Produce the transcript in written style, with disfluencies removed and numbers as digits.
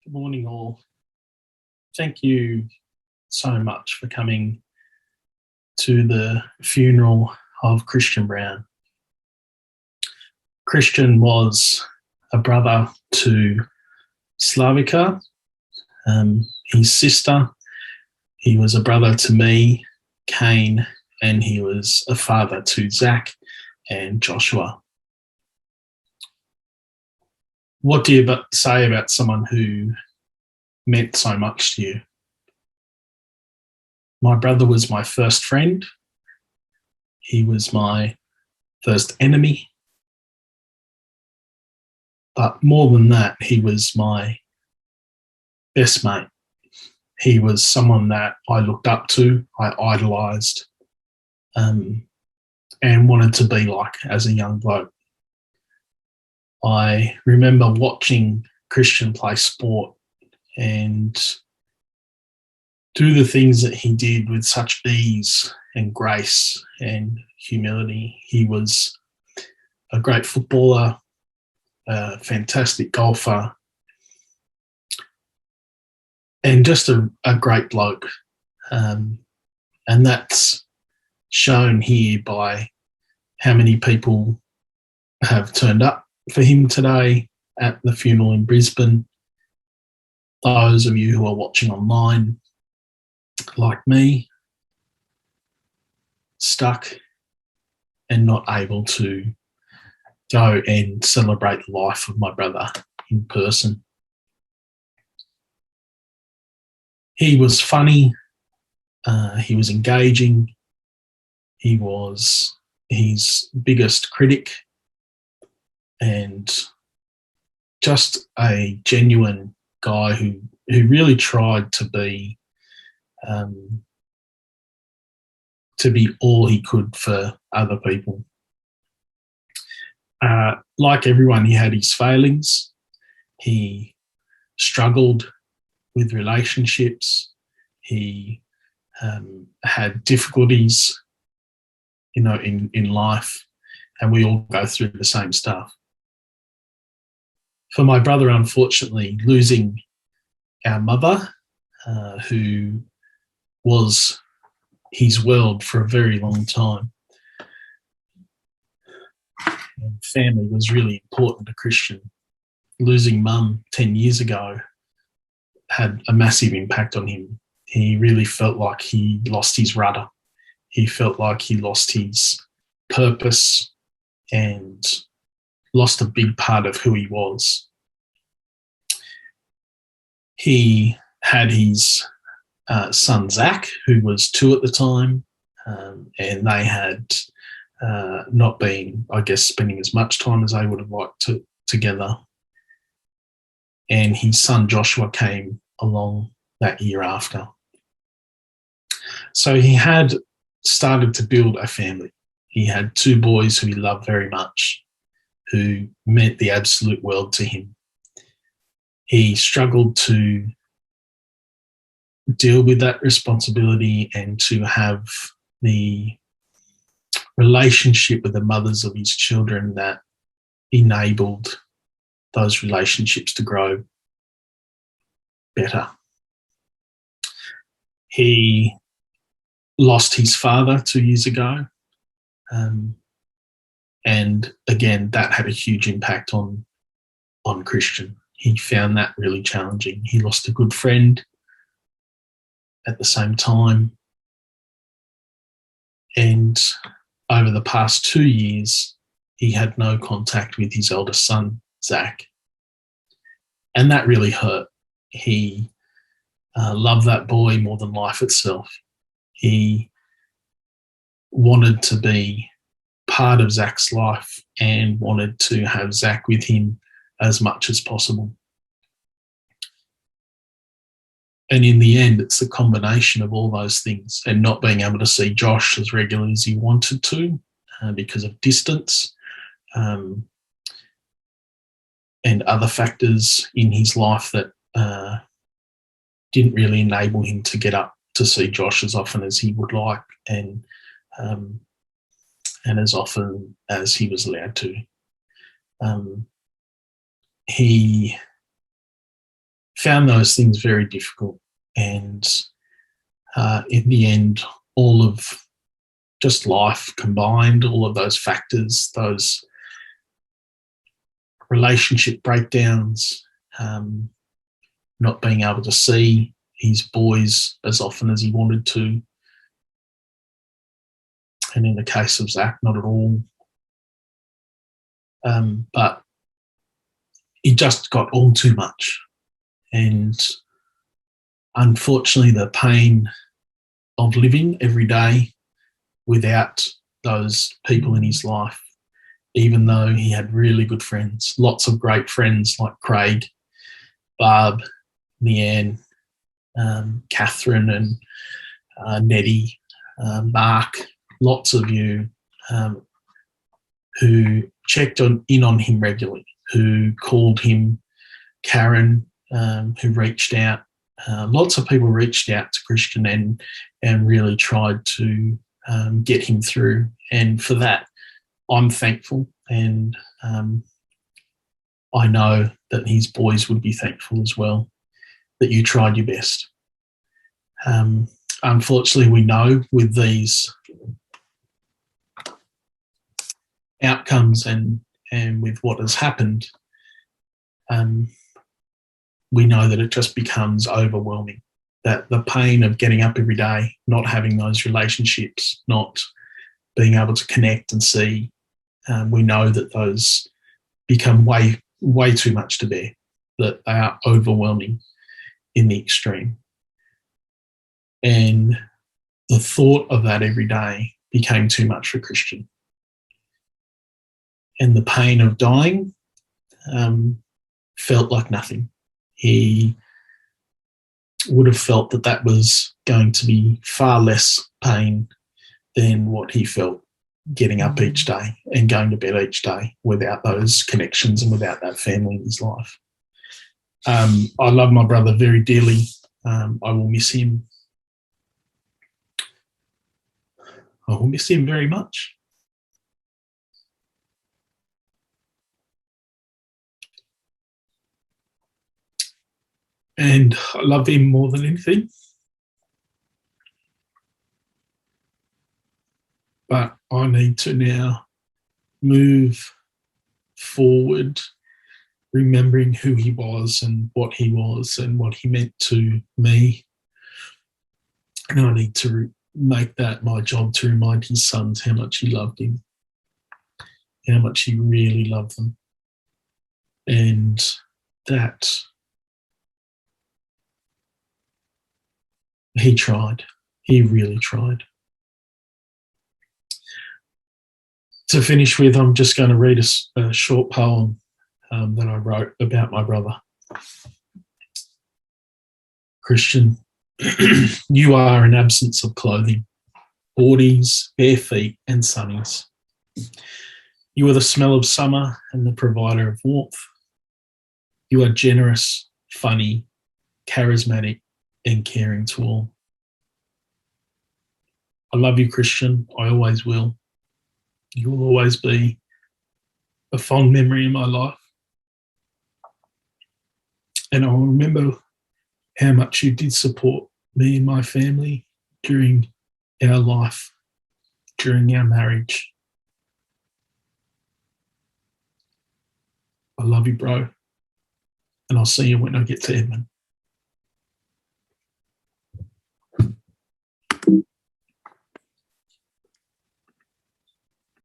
Good morning, all. Thank you so much for coming to the funeral of Christian Brown. Christian was a brother to Slavica, his sister. He was a brother to me, Kane, and he was a father to Zach and Joshua. What do you say about someone who meant so much to you? My brother was my first friend. He was my first enemy. But more than that, he was my best mate. He was someone that I looked up to, I idolised, and wanted to be like as a young bloke. I remember watching Christian play sport and do the things that he did with such ease and grace and humility. He was a great footballer, a fantastic golfer, and just a great bloke. And that's shown here by how many people have turned up for him today at the funeral in Brisbane. Those of you who are watching online, like me, stuck and not able to go and celebrate the life of my brother in person. He was funny, he was engaging, he was his biggest critic, and just a genuine guy who really tried to be all he could for other people. Like everyone, he had his failings. He struggled with relationships. He had difficulties, in life, and we all go through the same stuff. For my brother, unfortunately, losing our mother, who was his world for a very long time. And family was really important to Christian. Losing mum 10 years ago had a massive impact on him. He really felt like he lost his rudder. He felt like he lost his purpose and lost a big part of who he was. He had his son Zach, who was 2 at the time, and they had not been, I guess, spending as much time as they would have liked to together. And his son Joshua came along that year after. So he had started to build a family. He had 2 boys who he loved very much, who meant the absolute world to him. He struggled to deal with that responsibility and to have the relationship with the mothers of his children that enabled those relationships to grow better. He lost his father 2 years ago, and again, that had a huge impact on Christian. He found that really challenging. He lost a good friend at the same time, and over the past 2 years, he had no contact with his eldest son, Zach, and that really hurt. He loved that boy more than life itself. He wanted to be part of Zach's life and wanted to have Zach with him as much as possible. And in the end, it's the combination of all those things and not being able to see Josh as regularly as he wanted to because of distance and other factors in his life that didn't really enable him to get up to see Josh as often as he would like and as often as he was allowed to. He found those things very difficult. And in the end, all of just life combined, all of those factors, those relationship breakdowns, not being able to see his boys as often as he wanted to, and in the case of Zach, not at all. But it just got all too much. And unfortunately, the pain of living every day without those people in his life, even though he had really good friends, lots of great friends like Craig, Barb, Leanne, Catherine and Nettie, Mark, lots of you who checked in on him regularly, who called him, Karen, who reached out. Lots of people reached out to Christian and really tried to get him through. And for that, I'm thankful, and I know that his boys would be thankful as well, that you tried your best. Unfortunately, we know with these outcomes and with what has happened, we know that it just becomes overwhelming, that the pain of getting up every day, not having those relationships, not being able to connect and see, we know that those become way too much to bear, that they are overwhelming in the extreme. And the thought of that every day became too much for Christian. And the pain of dying felt like nothing. He would have felt that that was going to be far less pain than what he felt getting up each day and going to bed each day without those connections and without that family in his life. I love my brother very dearly. I will miss him. I will miss him very much. And I love him more than anything. But I need to now move forward, remembering who he was and what he meant to me. And I need to make that my job, to remind his sons how much he loved him, how much he really loved them. And that he tried. He really tried. To finish with, I'm just going to read a short poem that I wrote about my brother. Christian, you are an absence of clothing, boardies, bare feet and sunnies. You are the smell of summer and the provider of warmth. You are generous, funny, charismatic and caring to all. I love you, Christian. I always will. You will always be a fond memory in my life. And I will remember how much you did support me and my family during our life, during our marriage. I love you, bro. And I'll see you when I get to Edmund.